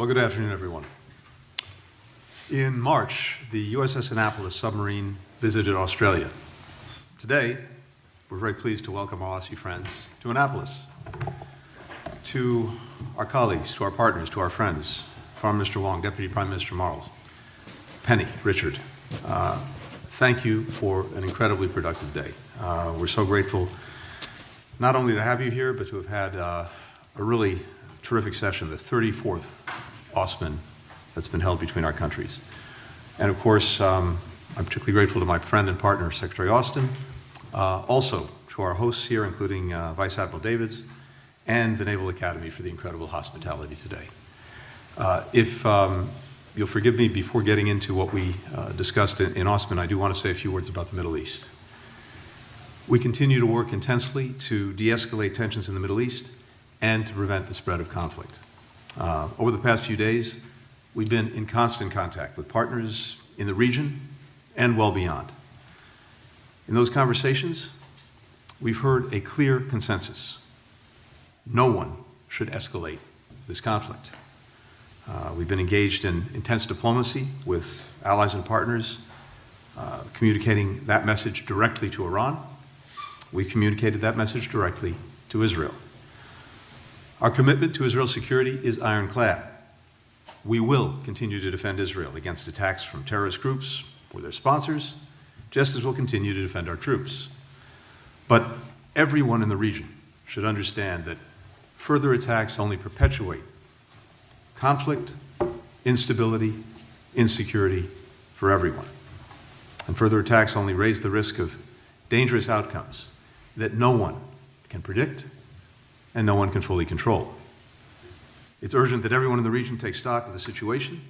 Well, good afternoon, everyone. In March, the USS Annapolis submarine visited Australia. Today, we're very pleased to welcome our Aussie friends to Annapolis. To our colleagues, to our partners, to our friends, Foreign Minister Wong, Deputy Prime Minister Marles, Penny, Richard, thank you for an incredibly productive day. We're so grateful not only to have you here, but to have had a really terrific session, the 34th AUSMIN that's been held between our countries. And of course, I'm particularly grateful to my friend and partner, Secretary Austin, also to our hosts here, including Vice Admiral Davids, and the Naval Academy for the incredible hospitality today. If you'll forgive me, before getting into what we discussed in AUSMIN, I do want to say a few words about the Middle East. We continue to work intensely to de-escalate tensions in the Middle East and to prevent the spread of conflict. Over the past few days, we've been in constant contact with partners in the region and well beyond. In those conversations, we've heard a clear consensus. No one should escalate this conflict. We've been engaged in intense diplomacy with allies and partners, communicating that message directly to Iran. We communicated that message directly to Israel. Our commitment to Israel's security is ironclad. We will continue to defend Israel against attacks from terrorist groups or their sponsors, just as we'll continue to defend our troops. But everyone in the region should understand that further attacks only perpetuate conflict, instability, insecurity for everyone. And further attacks only raise the risk of dangerous outcomes that no one can predict and no one can fully control. It's urgent that everyone in the region take stock of the situation,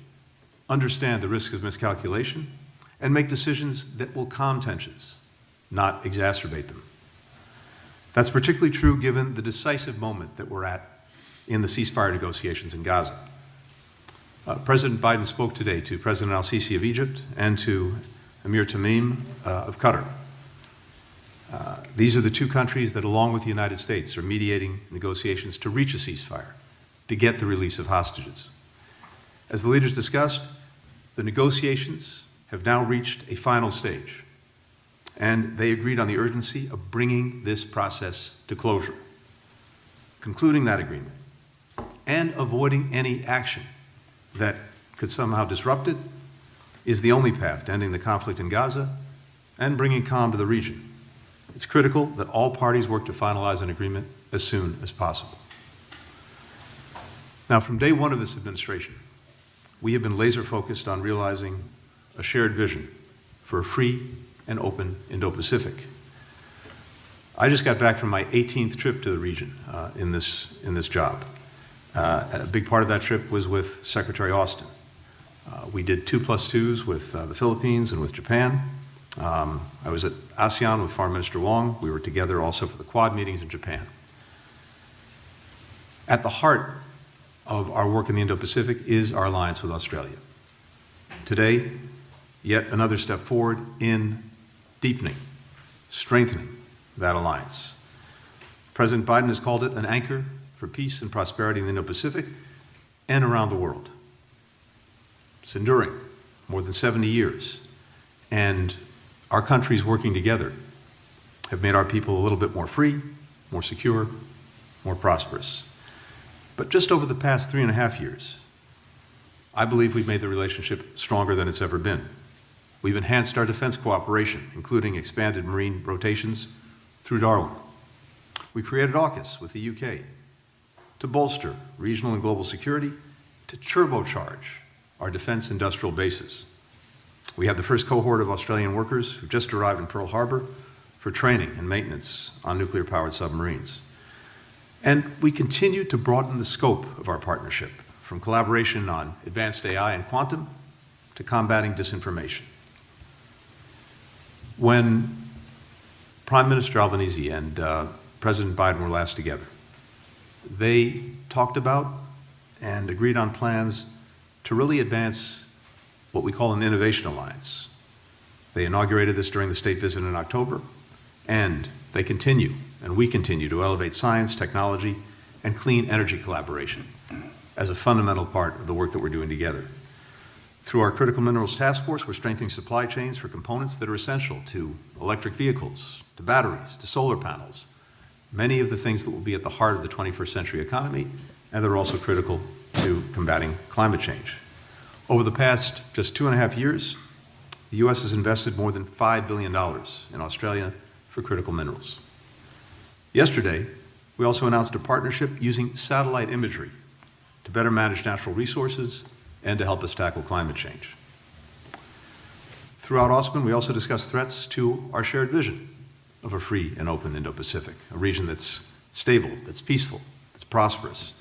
understand the risk of miscalculation, and make decisions that will calm tensions, not exacerbate them. That's particularly true given the decisive moment that we're at in the ceasefire negotiations in Gaza. President Biden spoke today to President al-Sisi of Egypt and to Emir Tamim of Qatar. These are the two countries that, along with the United States, are mediating negotiations to reach a ceasefire, to get the release of hostages. As the leaders discussed, the negotiations have now reached a final stage, and they agreed on the urgency of bringing this process to closure. Concluding that agreement and avoiding any action that could somehow disrupt it is the only path to ending the conflict in Gaza and bringing calm to the region. It's critical that all parties work to finalize an agreement as soon as possible. Now, from day one of this administration, we have been laser focused on realizing a shared vision for a free and open Indo-Pacific. I just got back from my 18th trip to the region in this job. A big part of that trip was with Secretary Austin. We did 2+2s with the Philippines and with Japan. I was at ASEAN with Foreign Minister Wong. We were together also for the Quad meetings in Japan. At the heart of our work in the Indo-Pacific is our alliance with Australia. Today, yet another step forward in deepening, strengthening that alliance. President Biden has called it an anchor for peace and prosperity in the Indo-Pacific and around the world. It's enduring, more than 70 years, and our countries working together have made our people a little bit more free, more secure, more prosperous. But just over the past 3.5 years, I believe we've made the relationship stronger than it's ever been. We've enhanced our defense cooperation, including expanded marine rotations through Darwin. We created AUKUS with the UK to bolster regional and global security, to turbocharge our defense industrial bases. We had the first cohort of Australian workers who just arrived in Pearl Harbor for training and maintenance on nuclear-powered submarines. And we continue to broaden the scope of our partnership, from collaboration on advanced AI and quantum to combating disinformation. When Prime Minister Albanese and President Biden were last together, they talked about and agreed on plans to really advance what we call an innovation alliance. They inaugurated this during the state visit in October, and they continue, and we continue to elevate science, technology, and clean energy collaboration. as a fundamental part of the work that we're doing together. Through our Critical Minerals Task Force, we're strengthening supply chains for components that are essential to electric vehicles, to batteries, to solar panels, many of the things that will be at the heart of the 21st century economy, and they're also critical to combating climate change. Over the past just 2.5 years, the U.S. has invested more than $5 billion in Australia for critical minerals. Yesterday, we also announced a partnership using satellite imagery to better manage natural resources and to help us tackle climate change. Throughout AUSMIN, we also discussed threats to our shared vision of a free and open Indo-Pacific, a region that's stable, that's peaceful, that's prosperous,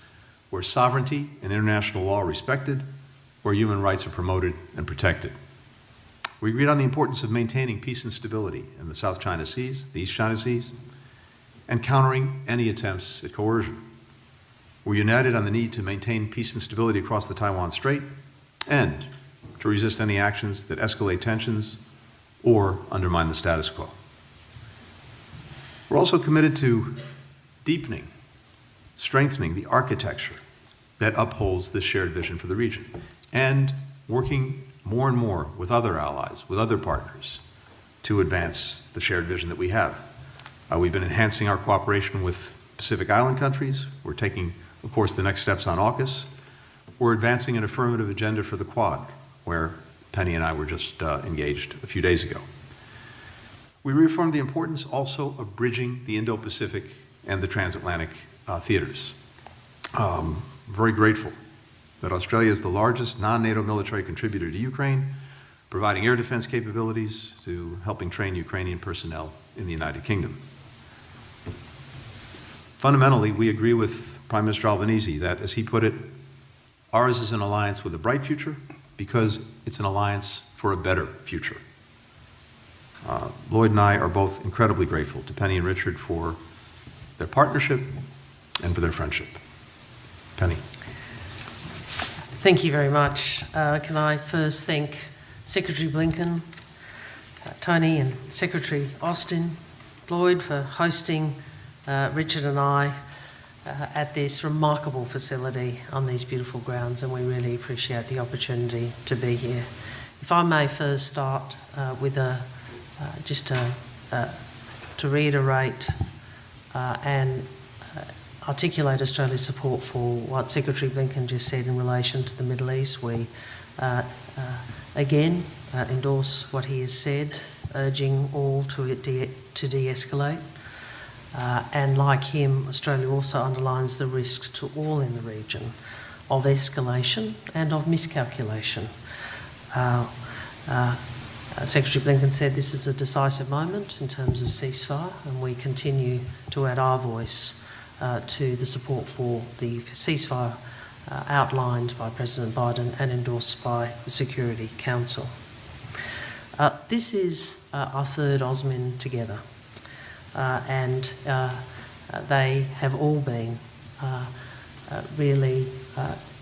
where sovereignty and international law are respected, where human rights are promoted and protected. We agreed on the importance of maintaining peace and stability in the South China Seas, the East China Seas, and countering any attempts at coercion. We're united on the need to maintain peace and stability across the Taiwan Strait and to resist any actions that escalate tensions or undermine the status quo. We're also committed to deepening, strengthening the architecture that upholds this shared vision for the region and working more and more with other allies, with other partners to advance the shared vision that we have. We've been enhancing our cooperation with Pacific Island countries. We're taking, of course, the next steps on AUKUS. We're advancing an affirmative agenda for the Quad, where Penny and I were just engaged a few days ago. We reaffirmed the importance also of bridging the Indo-Pacific and the transatlantic theaters. Very grateful that Australia is the largest non-NATO military contributor to Ukraine, providing air defense capabilities to helping train Ukrainian personnel in the United Kingdom. Fundamentally, we agree with Prime Minister Albanese that, as he put it, ours is an alliance with a bright future because it's an alliance for a better future. Lloyd and I are both incredibly grateful to Penny and Richard for their partnership and for their friendship. Penny. Thank you very much. Can I first thank Secretary Blinken, Tony and Secretary Austin, Lloyd for hosting Richard and I at this remarkable facility on these beautiful grounds, and we really appreciate the opportunity to be here. If I may first start with just to reiterate and articulate Australia's support for what Secretary Blinken just said in relation to the Middle East. We again endorse what he has said, urging all to de-escalate. And like him, Australia also underlines the risks to all in the region of escalation and of miscalculation. Secretary Blinken said this is a decisive moment in terms of ceasefire, and we continue to add our voice to the support for the ceasefire outlined by President Biden and endorsed by the Security Council. This is our third AUSMIN together, and they have all been really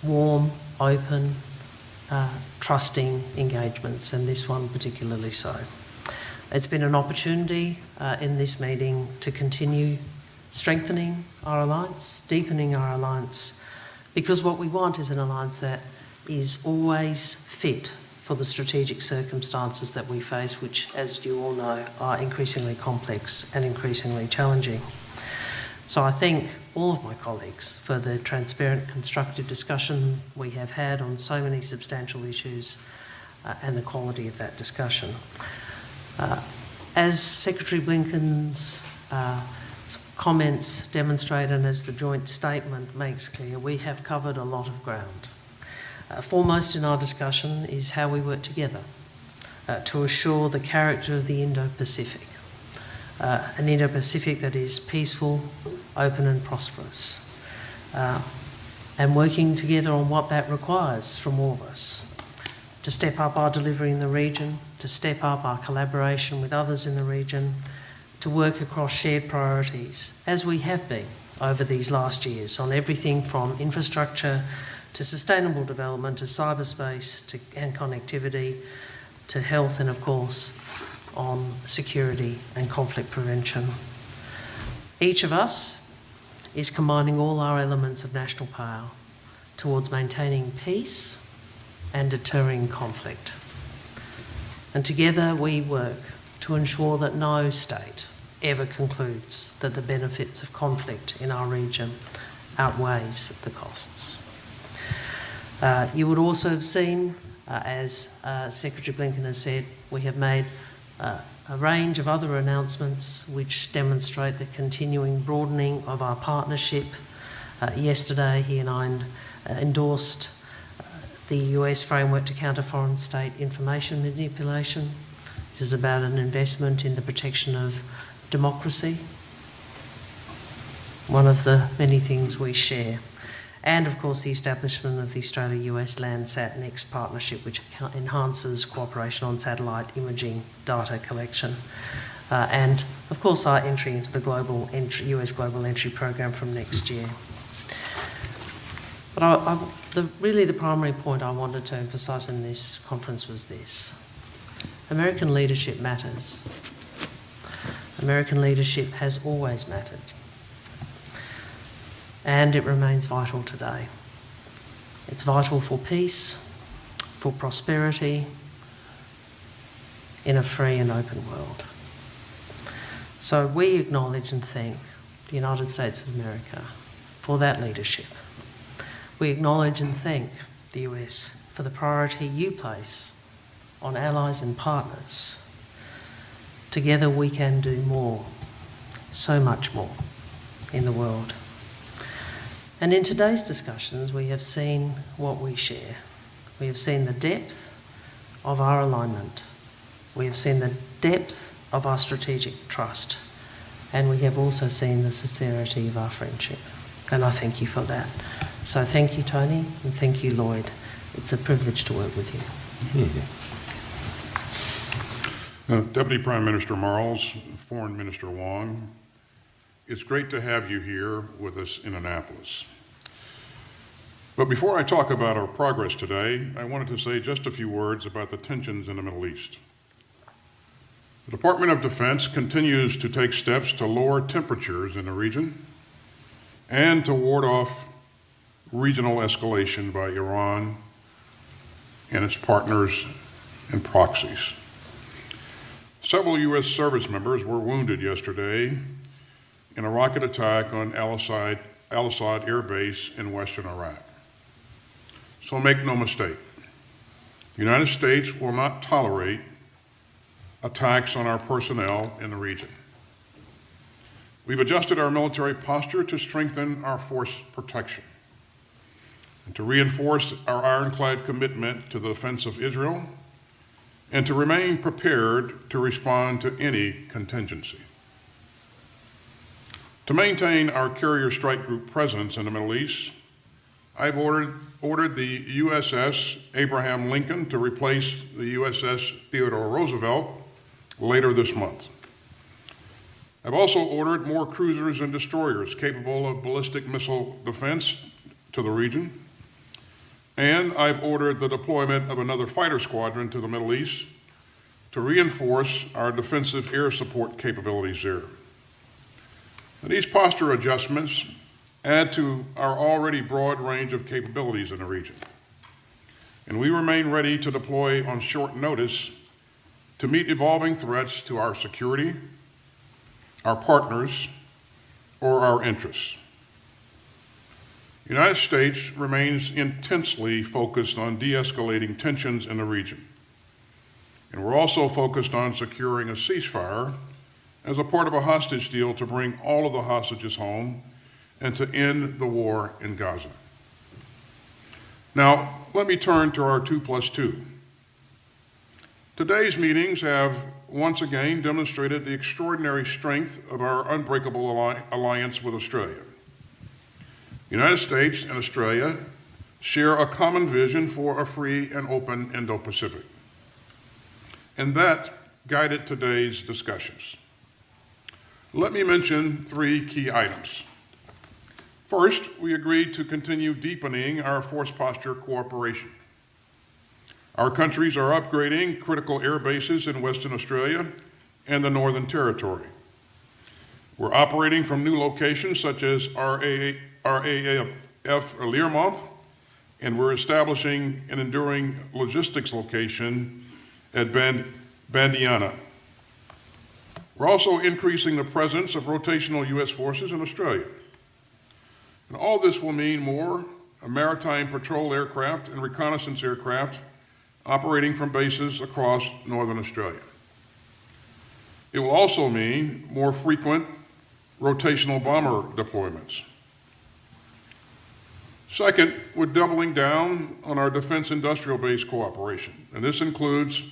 warm, open, trusting engagements, and this one particularly so. It's been an opportunity in this meeting to continue strengthening our alliance, deepening our alliance, because what we want is an alliance that is always fit for the strategic circumstances that we face, which, as you all know, are increasingly complex and increasingly challenging. So I thank all of my colleagues for the transparent, constructive discussion we have had on so many substantial issues and the quality of that discussion. As Secretary Blinken's comments demonstrate, and as the joint statement makes clear, we have covered a lot of ground. Foremost in our discussion is how we work together to assure the character of the Indo-Pacific, an Indo-Pacific that is peaceful, open and prosperous, and working together on what that requires from all of us, to step up our delivery in the region, to step up our collaboration with others in the region, to work across shared priorities, as we have been over these last years, on everything from infrastructure to sustainable development, to cyberspace and connectivity, to health, and of course on security and conflict prevention. Each of us is combining all our elements of national power towards maintaining peace and deterring conflict. And together we work to ensure that no state ever concludes that the benefits of conflict in our region outweighs the costs. You would also have seen, as Secretary Blinken has said, we have made a range of other announcements which demonstrate the continuing broadening of our partnership. Yesterday, he and I endorsed the US framework to counter foreign state information manipulation. This is about an investment in the protection of democracy, one of the many things we share. And of course the establishment of the Australia-US Landsat Next partnership, which enhances cooperation on satellite imaging data collection. And of course our entry into the US Global Entry Program from next year. But really the primary point I wanted to emphasise in this conference was this: American leadership matters. American leadership has always mattered. And it remains vital today. It's vital for peace, for prosperity, in a free and open world. So we acknowledge and thank the United States of America for that leadership. We acknowledge and thank the US for the priority you place on allies and partners. Together we can do more, so much more, in the world. And in today's discussions, we have seen what we share. We have seen the depth of our alignment. We have seen the depth of our strategic trust. And we have also seen the sincerity of our friendship. And I thank you for that. So thank you, Tony, and thank you, Lloyd. It's a privilege to work with you. Deputy Prime Minister Marles, Foreign Minister Wong, it's great to have you here with us in Annapolis. But before I talk about our progress today, I wanted to say just a few words about the tensions in the Middle East. The Department of Defense continues to take steps to lower temperatures in the region and to ward off regional escalation by Iran and its partners and proxies. Several U.S. service members were wounded yesterday in a rocket attack on Al-Assad Air Base in western Iraq. So make no mistake, the United States will not tolerate attacks on our personnel in the region. We've adjusted our military posture to strengthen our force protection and to reinforce our ironclad commitment to the defense of Israel and to remain prepared to respond to any contingency. To maintain our carrier strike group presence in the Middle East, I've ordered the USS Abraham Lincoln to replace the USS Theodore Roosevelt later this month. I've also ordered more cruisers and destroyers capable of ballistic missile defense to the region, and I've ordered the deployment of another fighter squadron to the Middle East to reinforce our defensive air support capabilities there. Now, these posture adjustments add to our already broad range of capabilities in the region, and we remain ready to deploy on short notice to meet evolving threats to our security, our partners, or our interests. The United States remains intensely focused on de-escalating tensions in the region. And we're also focused on securing a ceasefire as a part of a hostage deal to bring all of the hostages home and to end the war in Gaza. Now, let me turn to our 2+2. Today's meetings have once again demonstrated the extraordinary strength of our unbreakable alliance with Australia. The United States and Australia share a common vision for a free and open Indo-Pacific. And that guided today's discussions. Let me mention 3 key items. First, we agreed to continue deepening our force posture cooperation. Our countries are upgrading critical air bases in Western Australia and the Northern Territory. We're operating from new locations such as RAAF Learmonth and we're establishing an enduring logistics location at Bandiana. We're also increasing the presence of rotational U.S. forces in Australia. And all this will mean more maritime patrol aircraft and reconnaissance aircraft operating from bases across northern Australia. It will also mean more frequent rotational bomber deployments. Second, we're doubling down on our defense industrial base cooperation, and this includes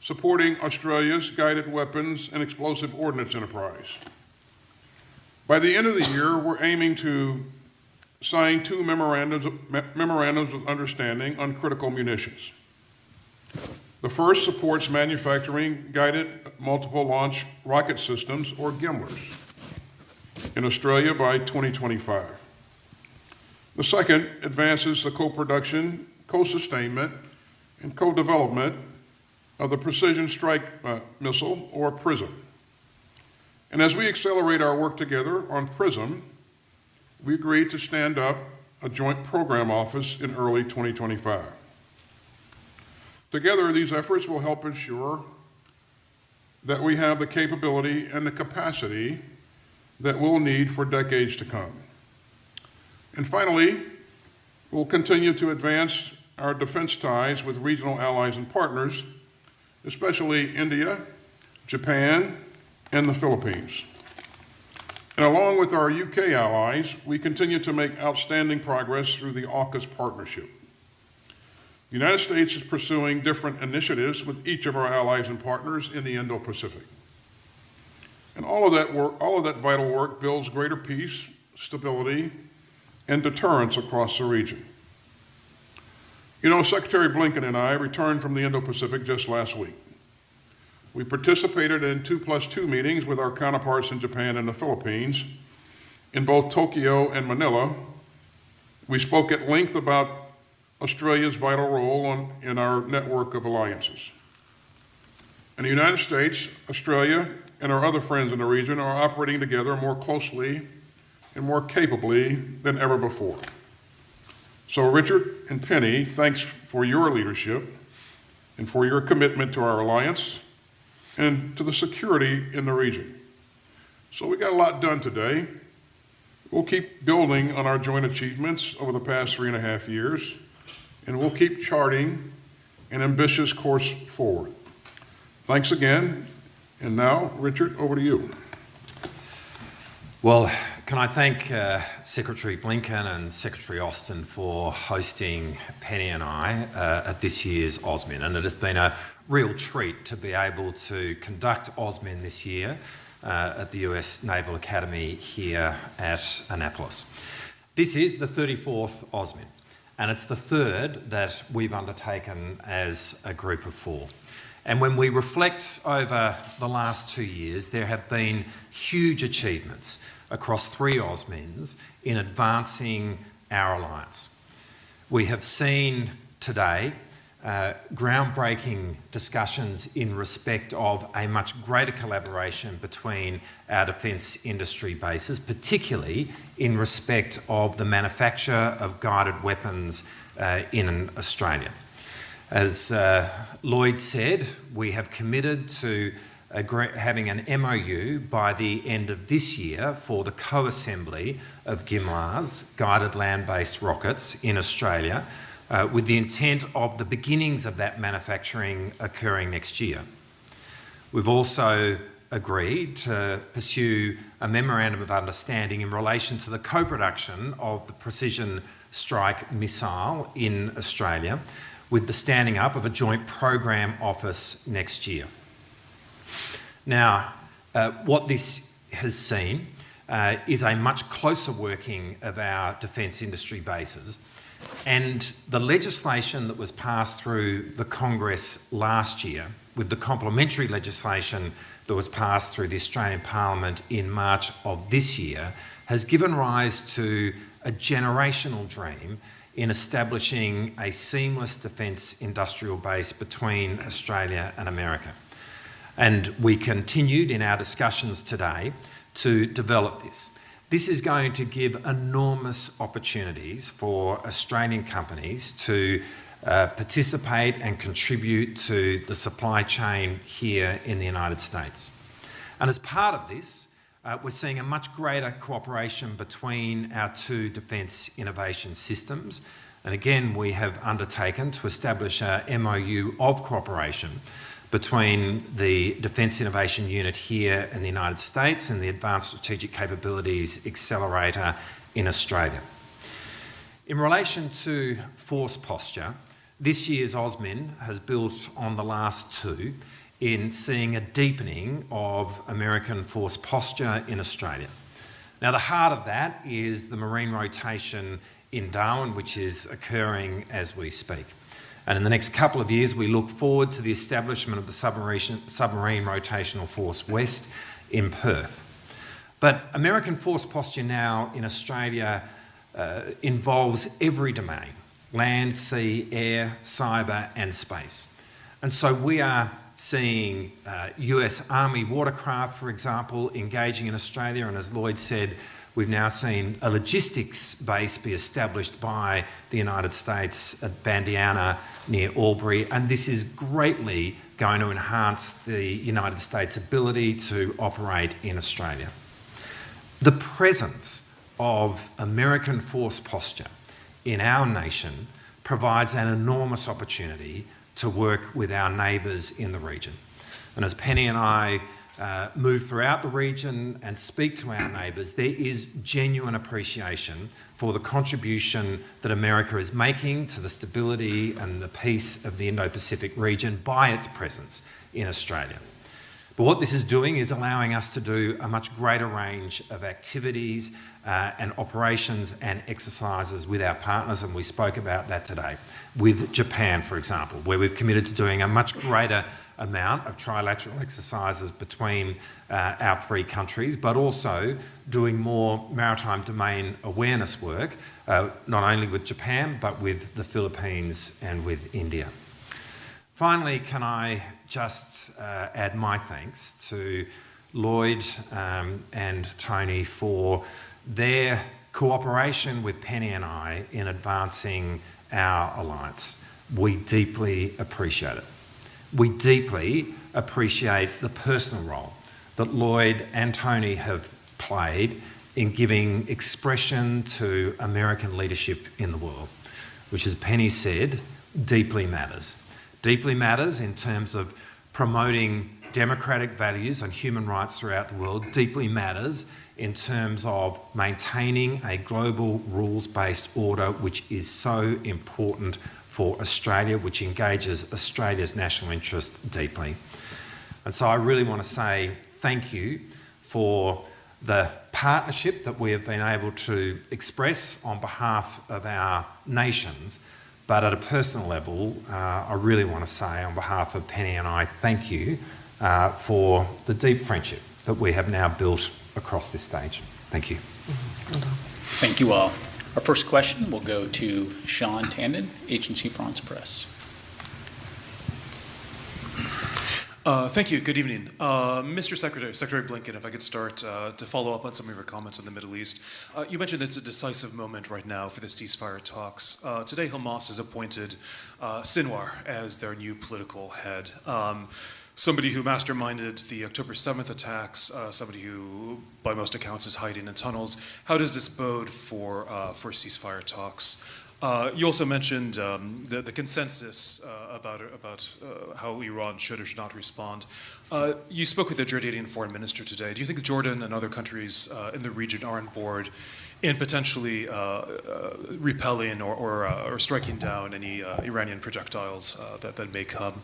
supporting Australia's guided weapons and explosive ordnance enterprise. By the end of the year, we're aiming to sign 2 memorandums of understanding on critical munitions. The first supports manufacturing guided multiple launch rocket systems, or GMLRS, in Australia by 2025. The second advances the co-production, co-sustainment, and co-development of the Precision Strike Missile, or PrSM. And as we accelerate our work together on PrSM, we agreed to stand up a joint program office in early 2025. Together, these efforts will help ensure that we have the capability and the capacity that we'll need for decades to come. And finally, we'll continue to advance our defense ties with regional allies and partners, especially India, Japan, and the Philippines. And along with our UK allies, we continue to make outstanding progress through the AUKUS partnership. The United States is pursuing different initiatives with each of our allies and partners in the Indo-Pacific. And all of that vital work builds greater peace, stability, and deterrence across the region. You know, Secretary Blinken and I returned from the Indo-Pacific just last week. We participated in 2+2 meetings with our counterparts in Japan and the Philippines. In both Tokyo and Manila, we spoke at length about Australia's vital role in our network of alliances. In the United States, Australia, and our other friends in the region are operating together more closely and more capably than ever before. So Richard and Penny, thanks for your leadership and for your commitment to our alliance and to the security in the region. So we got a lot done today. We'll keep building on our joint achievements over the past 3.5 years, and we'll keep charting an ambitious course forward. Thanks again, and now, Richard, over to you. Well, can I thank Secretary Blinken and Secretary Austin for hosting Penny and I at this year's AUSMIN, and it has been a real treat to be able to conduct AUSMIN this year at the US Naval Academy here at Annapolis. This is the 34th AUSMIN, and it's the third that we've undertaken as a group of 4. And when we reflect over the last 2 years, there have been huge achievements across 3 AUSMINs in advancing our alliance. We have seen today groundbreaking discussions in respect of a much greater collaboration between our defence industry bases, particularly in respect of the manufacture of guided weapons in Australia. As Lloyd said, we have committed to having an MOU by the end of this year for the co-assembly of GMLRS, guided land-based rockets, in Australia, with the intent of the beginnings of that manufacturing occurring next year. We've also agreed to pursue a memorandum of understanding in relation to the co-production of the Precision Strike Missile in Australia, with the standing up of a joint program office next year. Now, what this has seen is a much closer working of our defence industry bases, and the legislation that was passed through the Congress last year, with the complementary legislation that was passed through the Australian Parliament in March of this year, has given rise to a generational dream in establishing a seamless defence industrial base between Australia and America. And we continued in our discussions today to develop this. This is going to give enormous opportunities for Australian companies to participate and contribute to the supply chain here in the United States. And as part of this, we're seeing a much greater cooperation between our two defence innovation systems. And again, we have undertaken to establish a MOU of cooperation between the Defence Innovation Unit here in the United States and the Advanced Strategic Capabilities Accelerator in Australia. In relation to force posture, this year's AUSMIN has built on the last two in seeing a deepening of American force posture in Australia. Now, the heart of that is the marine rotation in Darwin, which is occurring as we speak. And in the next couple of years, we look forward to the establishment of the Submarine Rotational Force West in Perth. But American force posture now in Australia involves every domain: land, sea, air, cyber and space. And so we are seeing US Army watercraft, for example, engaging in Australia. And as Lloyd said, we've now seen a logistics base be established by the United States at Bandiana near Albury, and this is greatly going to enhance the United States' ability to operate in Australia. The presence of American force posture in our nation provides an enormous opportunity to work with our neighbours in the region. And as Penny and I move throughout the region and speak to our neighbours, there is genuine appreciation for the contribution that America is making to the stability and the peace of the Indo-Pacific region by its presence in Australia. But what this is doing is allowing us to do a much greater range of activities and operations and exercises with our partners, and we spoke about that today. With Japan, for example, where we've committed to doing a much greater amount of trilateral exercises between our three countries, but also doing more maritime domain awareness work, not only with Japan, but with the Philippines and with India. Finally, can I just add my thanks to Lloyd and Tony for their cooperation with Penny and I in advancing our alliance. We deeply appreciate it. We deeply appreciate the personal role that Lloyd and Tony have played in giving expression to American leadership in the world, which, as Penny said, deeply matters. Deeply matters in terms of promoting democratic values and human rights throughout the world. Deeply matters in terms of maintaining a global rules-based order, which is so important for Australia, which engages Australia's national interest deeply. And so I really want to say thank you for the partnership that we have been able to express on behalf of our nations. But at a personal level, I really want to say on behalf of Penny and I, thank you for the deep friendship that we have now built across this stage. Thank you. Thank you all. Our first question will go to Sean Tandon, Agency France Press. Thank you. Good evening. Mr. Secretary, Secretary Blinken, if I could start to follow up on some of your comments on the Middle East. You mentioned it's a decisive moment right now for the ceasefire talks. Today, Hamas has appointed Sinwar as their new political head. Somebody who masterminded the October 7th attacks, somebody who, by most accounts, is hiding in tunnels. How does this bode for ceasefire talks? You also mentioned the consensus about how Iran should or should not respond. You spoke with the Jordanian foreign minister today. Do you think Jordan and other countries in the region are on board in potentially repelling or striking down any Iranian projectiles that may come?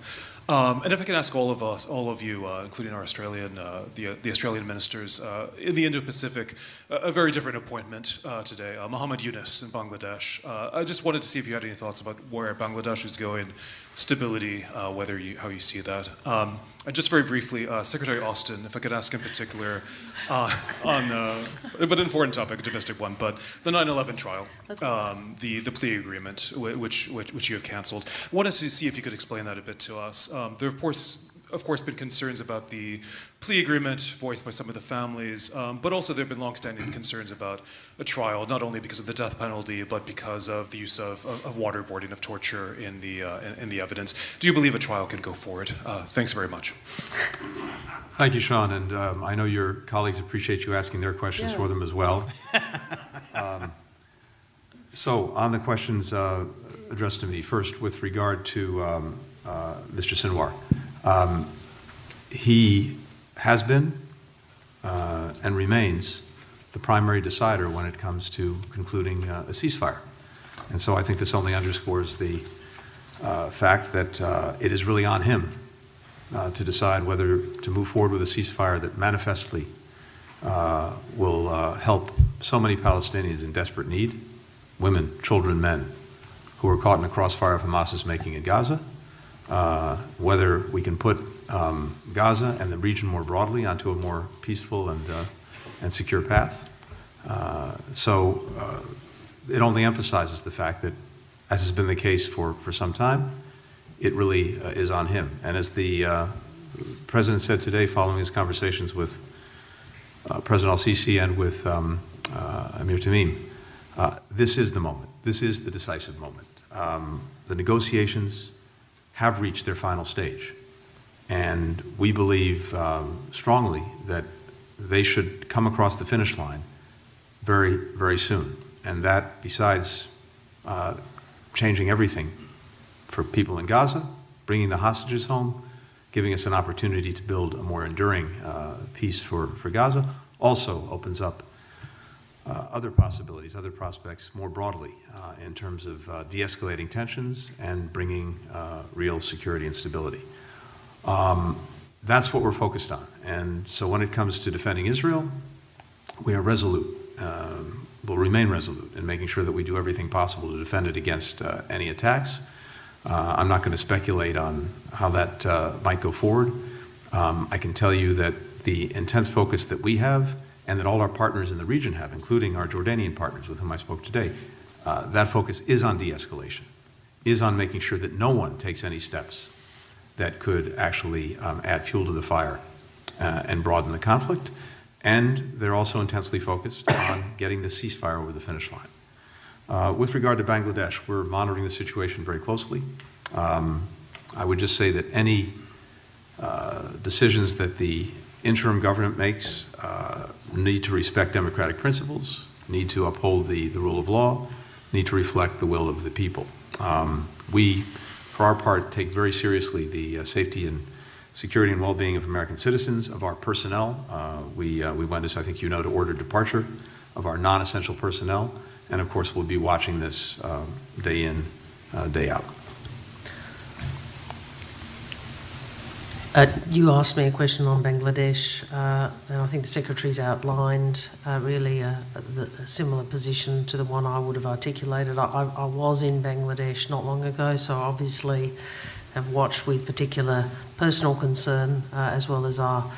And if I can ask all of you, including our the Australian ministers, in the Indo-Pacific, a very different appointment today, Muhammad Yunus in Bangladesh. I just wanted to see if you had any thoughts about where Bangladesh is going, stability, how you see that. And just very briefly, Secretary Austin, if I could ask in particular on, but an important topic, a domestic one, but the 9/11 trial, the plea agreement, which you have canceled. I wanted to see if you could explain that a bit to us. There are, of course, of course, been concerns about the plea agreement voiced by some of the families, but also there have been longstanding concerns about a trial, not only because of the death penalty, but because of the use of waterboarding, of torture in the evidence. Do you believe a trial can go forward? Thanks very much. Thank you, Sean, and I know your colleagues appreciate you asking their questions for them as well. So, on the questions addressed to me, first with regard to Mr. Sinwar, he has been and remains the primary decider when it comes to concluding a ceasefire. And so I think this only underscores the fact that it is really on him to decide whether to move forward with a ceasefire that manifestly will help so many Palestinians in desperate need, women, children, men, who are caught in the crossfire of Hamas's making in Gaza, whether we can put Gaza and the region more broadly onto a more peaceful and secure path. So it only emphasizes the fact that, as has been the case for some time, it really is on him. And as the President said today, following his conversations with President al-Sisi and with Amir Tamim, this is the moment. This is the decisive moment. The negotiations have reached their final stage, and we believe strongly that they should come across the finish line very, very soon. And that, besides changing everything for people in Gaza, bringing the hostages home, giving us an opportunity to build a more enduring peace for Gaza, also opens up other possibilities, other prospects more broadly in terms of de-escalating tensions and bringing real security and stability. That's what we're focused on. And so when it comes to defending Israel, we are resolute, will remain resolute in making sure that we do everything possible to defend it against any attacks. I'm not going to speculate on how that might go forward. I can tell you that the intense focus that we have and that all our partners in the region have, including our Jordanian partners with whom I spoke today, that focus is on de-escalation, is on making sure that no one takes any steps that could actually add fuel to the fire and broaden the conflict. And they're also intensely focused on getting the ceasefire over the finish line. With regard to Bangladesh, we're monitoring the situation very closely. I would just say that any decisions that the interim government makes need to respect democratic principles, need to uphold the rule of law, need to reflect the will of the people. We, for our part, take very seriously the safety and security and well-being of American citizens, of our personnel. We went, as I think you know, to order departure of our non-essential personnel. And of course, we'll be watching this day in, day out. You asked me a question on Bangladesh, and I think the Secretary's outlined really a similar position to the one I would have articulated. I was in Bangladesh not long ago, so obviously have watched with particular personal concern, as well as our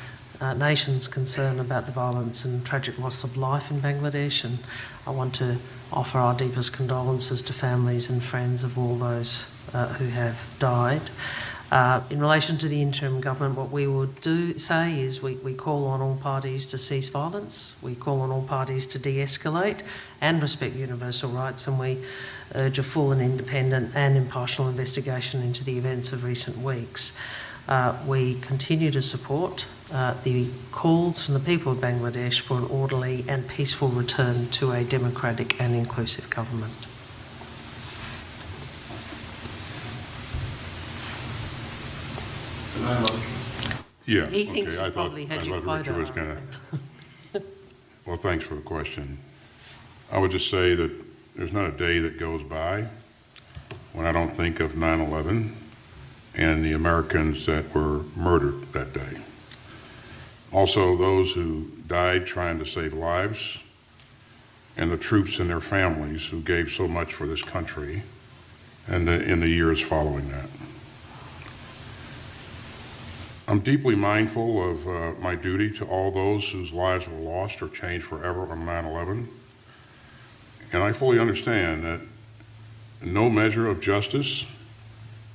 nation's concern about the violence and tragic loss of life in Bangladesh, and I want to offer our deepest condolences to families and friends of all those who have died. In relation to the interim government, what we would say is we call on all parties to cease violence, we call on all parties to de-escalate and respect universal rights, and we urge a full and independent and impartial investigation into the events of recent weeks. We continue to support the calls from the people of Bangladesh for an orderly and peaceful return to a democratic and inclusive government. Yeah, He thinks okay. he probably had your quota. Richard was gonna. Well, thanks for the question. I would just say that there's not a day that goes by when I don't think of 9/11 and the Americans that were murdered that day. Also, those who died trying to save lives, and the troops and their families who gave so much for this country and in the years following that. I'm deeply mindful of my duty to all those whose lives were lost or changed forever on 9/11. And I fully understand that no measure of justice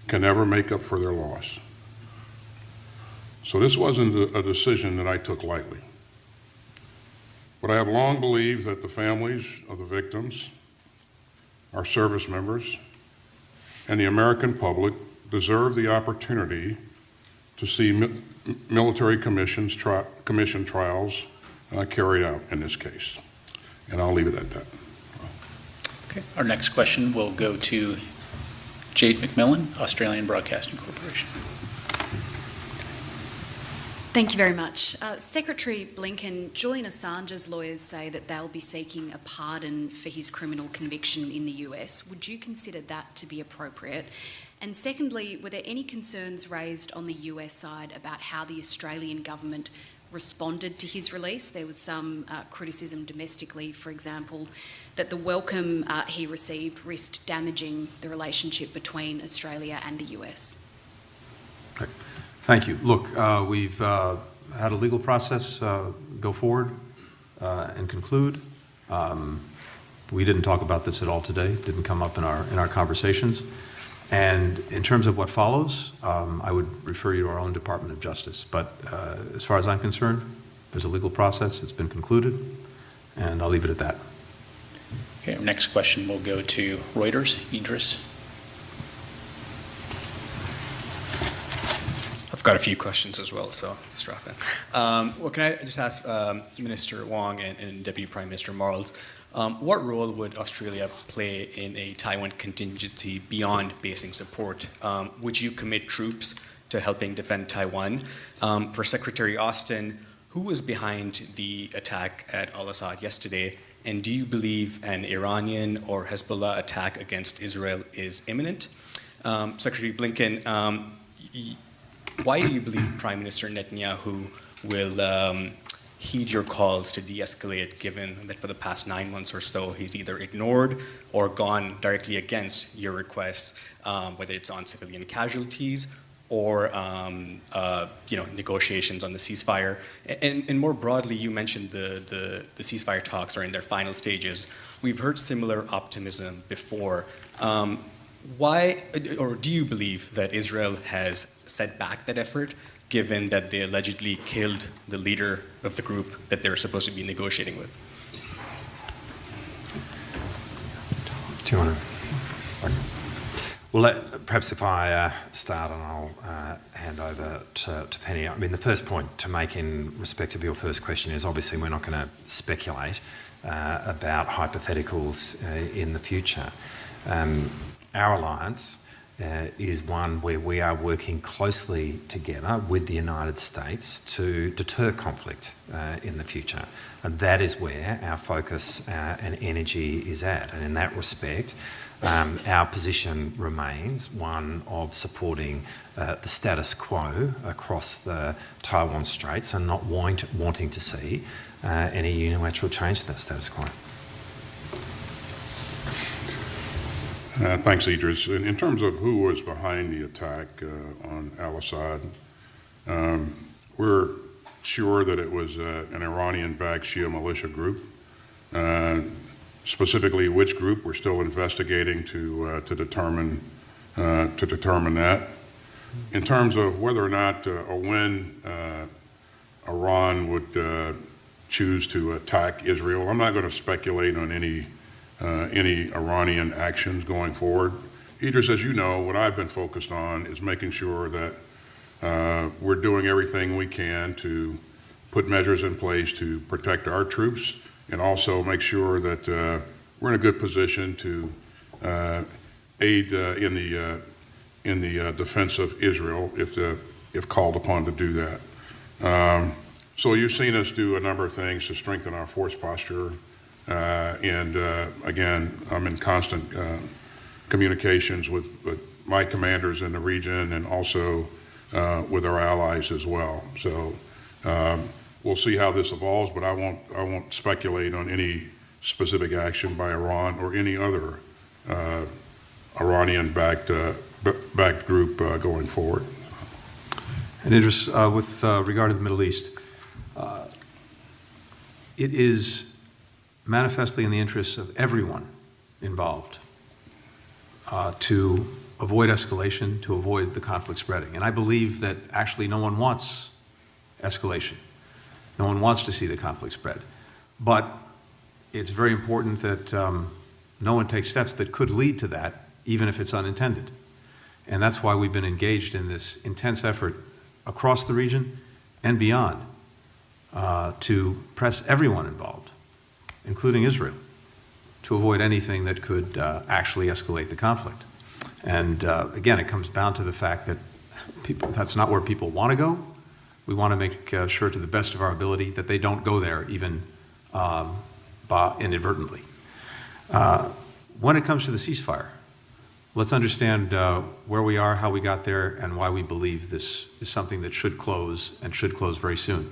can ever make up for their loss. So this wasn't a decision that I took lightly. But I have long believed that the families of the victims, our service members, and the American public deserve the opportunity to see military commission trials carried out in this case. And I'll leave it at that. Okay. Our next question will go to Jade McMillan, Australian Broadcasting Corporation. Thank you very much. Secretary Blinken, Julian Assange's lawyers say that they'll be seeking a pardon for his criminal conviction in the US. Would you consider that to be appropriate? And secondly, were there any concerns raised on the US side about how the Australian government responded to his release? There was some criticism domestically, for example, that the welcome he received risked damaging the relationship between Australia and the US. Okay. Thank you. Look, we've had a legal process go forward and conclude. We didn't talk about this at all today. It didn't come up in our conversations. And in terms of what follows, I would refer you to our own Department of Justice. But as far as I'm concerned, there's a legal process. It's been concluded, and I'll leave it at that. Okay, our next question will go to Reuters. Idris. I've got a few questions as well, so strap in. Well, can I just ask Minister Wong and Deputy Prime Minister Marles, what role would Australia play in a Taiwan contingency beyond basing support? Would you commit troops to helping defend Taiwan? For Secretary Austin, who was behind the attack at Al-Assad yesterday? And do you believe an Iranian or Hezbollah attack against Israel is imminent? Secretary Blinken, why do you believe Prime Minister Netanyahu will heed your calls to de-escalate, given that for the past 9 months or so he's either ignored or gone directly against your requests, whether it's on civilian casualties or negotiations on the ceasefire? And more broadly, you mentioned the ceasefire talks are in their final stages. We've heard similar optimism before. Why, or do you believe that Israel has set back that effort, given that they allegedly killed the leader of the group that they're supposed to be negotiating with? Do you want to? Well, perhaps if I start and I'll hand over to Penny. I mean, the first point to make in respect of your first question is obviously we're not going to speculate about hypotheticals in the future. Our alliance is one where we are working closely together with the United States to deter conflict in the future. And that is where our focus and energy is at. And in that respect, our position remains one of supporting the status quo across the Taiwan Straits and not wanting to see any unilateral change to that status quo. Thanks, Idris. In terms of who was behind the attack on Al-Assad, we're sure that it was an Iranian-backed Shia militia group. Specifically, which group we're still investigating to determine that. In terms of whether or not or when Iran would choose to attack Israel, I'm not going to speculate on any Iranian actions going forward. Idris, as you know, what I've been focused on is making sure that we're doing everything we can to put measures in place to protect our troops and also make sure that we're in a good position to aid in the defense of Israel if called upon to do that. So you've seen us do a number of things to strengthen our force posture. And again, I'm in constant communications with my commanders in the region and also with our allies as well. So we'll see how this evolves, but I won't speculate on any specific action by Iran or any other Iranian-backed group going forward. And Idris, with regard to the Middle East, it is manifestly in the interests of everyone involved to avoid escalation, to avoid the conflict spreading. And I believe that actually no one wants escalation. No one wants to see the conflict spread. But it's very important that no one takes steps that could lead to that, even if it's unintended. And that's why we've been engaged in this intense effort across the region and beyond to press everyone involved, including Israel, to avoid anything that could actually escalate the conflict. And again, it comes down to the fact that that's not where people want to go. We want to make sure to the best of our ability that they don't go there, even inadvertently. When it comes to the ceasefire, let's understand where we are, how we got there, and why we believe this is something that should close, and should close very soon.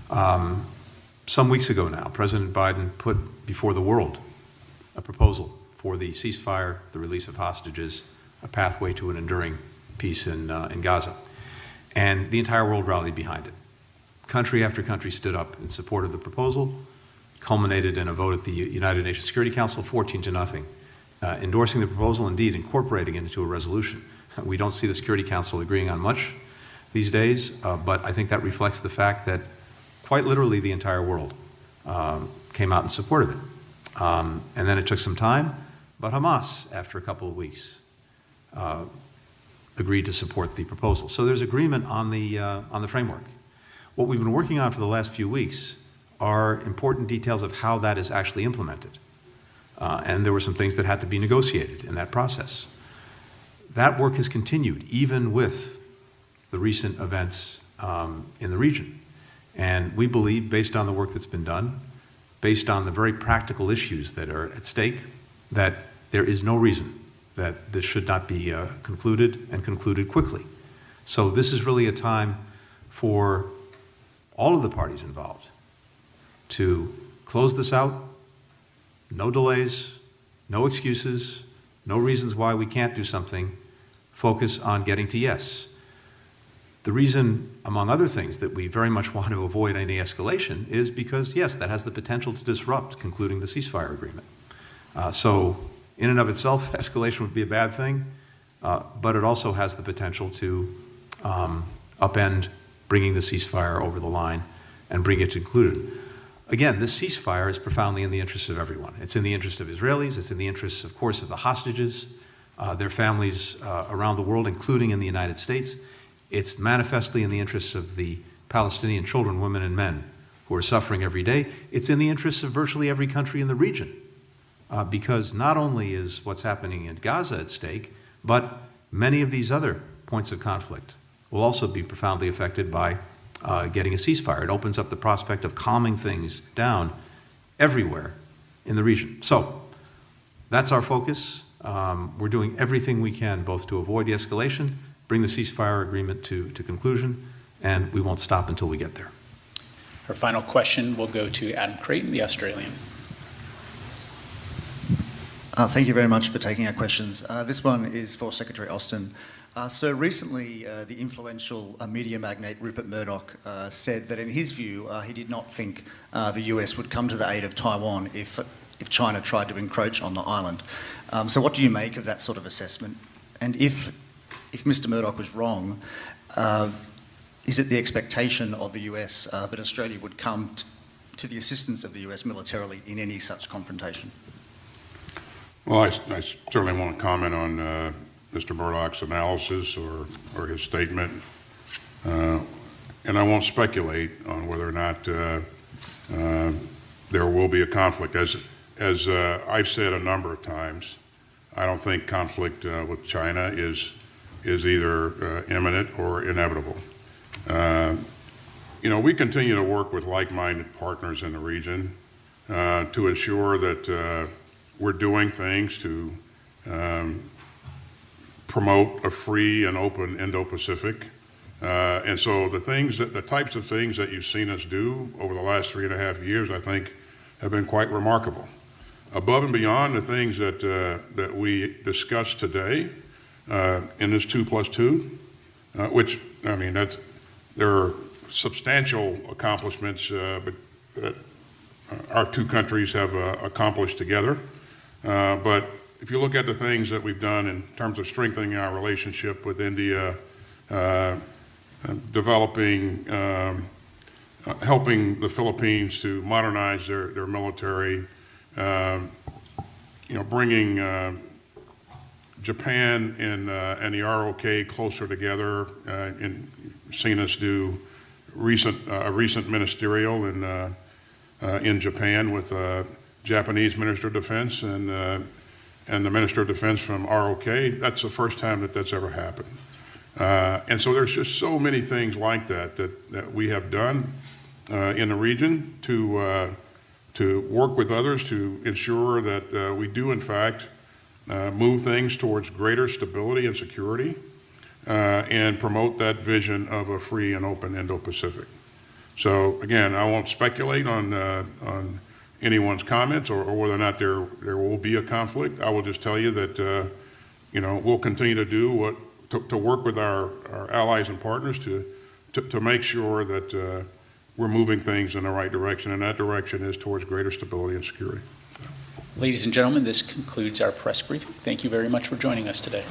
Some weeks ago now, President Biden put before the world a proposal for the ceasefire, the release of hostages, a pathway to an enduring peace in Gaza. And the entire world rallied behind it. Country after country stood up in support of the proposal, culminated in a vote at the United Nations Security Council, 14-0, endorsing the proposal, indeed incorporating it into a resolution. We don't see the Security Council agreeing on much these days, but I think that reflects the fact that quite literally the entire world came out in support of it. And then it took some time, but Hamas, after a couple of weeks, agreed to support the proposal. So there's agreement on the framework. What we've been working on for the last few weeks are important details of how that is actually implemented. And there were some things that had to be negotiated in that process. That work has continued, even with the recent events in the region. And we believe, based on the work that's been done, based on the very practical issues that are at stake, that there is no reason that this should not be concluded, and concluded quickly. So this is really a time for all of the parties involved to close this out. No delays, no excuses, no reasons why we can't do something. Focus on getting to yes. The reason, among other things, that we very much want to avoid any escalation is because, yes, that has the potential to disrupt concluding the ceasefire agreement. So in and of itself, escalation would be a bad thing, but it also has the potential to upend bringing the ceasefire over the line and bring it to conclusion. Again, this ceasefire is profoundly in the interest of everyone. It's in the interest of Israelis. It's in the interest, of course, of the hostages, their families around the world, including in the United States. It's manifestly in the interests of the Palestinian children, women, and men who are suffering every day. It's in the interests of virtually every country in the region, because not only is what's happening in Gaza at stake, but many of these other points of conflict will also be profoundly affected by getting a ceasefire. It opens up the prospect of calming things down everywhere in the region. So that's our focus. We're doing everything we can both to avoid the escalation, bring the ceasefire agreement to conclusion, and we won't stop until we get there. Our final question will go to Adam Creighton, the Australian. Thank you very much for taking our questions. This one is for Secretary Austin. So recently, the influential media magnate Rupert Murdoch said that in his view, he did not think the US would come to the aid of Taiwan if China tried to encroach on the island. So what do you make of that sort of assessment? And if Mr. Murdoch was wrong, is it the expectation of the US that Australia would come to the assistance of the US militarily in any such confrontation? Well, I certainly won't comment on Mr. Murdoch's analysis or his statement, and I won't speculate on whether or not there will be a conflict. As I've said a number of times, I don't think conflict with China is either imminent or inevitable. We continue to work with like-minded partners in the region to ensure that we're doing things to promote a free and open Indo-Pacific. And so the types of things that you've seen us do over the last 3.5 years, I think, have been quite remarkable. Above and beyond the things that we discussed today in this 2+2, which, I mean, there are substantial accomplishments that our two countries have accomplished together. But if you look at the things that we've done in terms of strengthening our relationship with India, developing helping the Philippines to modernize their military, bringing Japan and the ROK closer together, and seen us do a recent ministerial in Japan with Japanese Minister of Defense and the Minister of Defense from ROK. That's the first time that's ever happened. And so there's just so many things like that we have done in the region to work with others to ensure that we do, in fact, move things towards greater stability and security and promote that vision of a free and open Indo-Pacific. So again, I won't speculate on anyone's comments or whether or not there will be a conflict. I will just tell you that we'll continue to do to work with our allies and partners to make sure that we're moving things in the right direction, and that direction is towards greater stability and security. Ladies and gentlemen, this concludes our press briefing. Thank you very much for joining us today.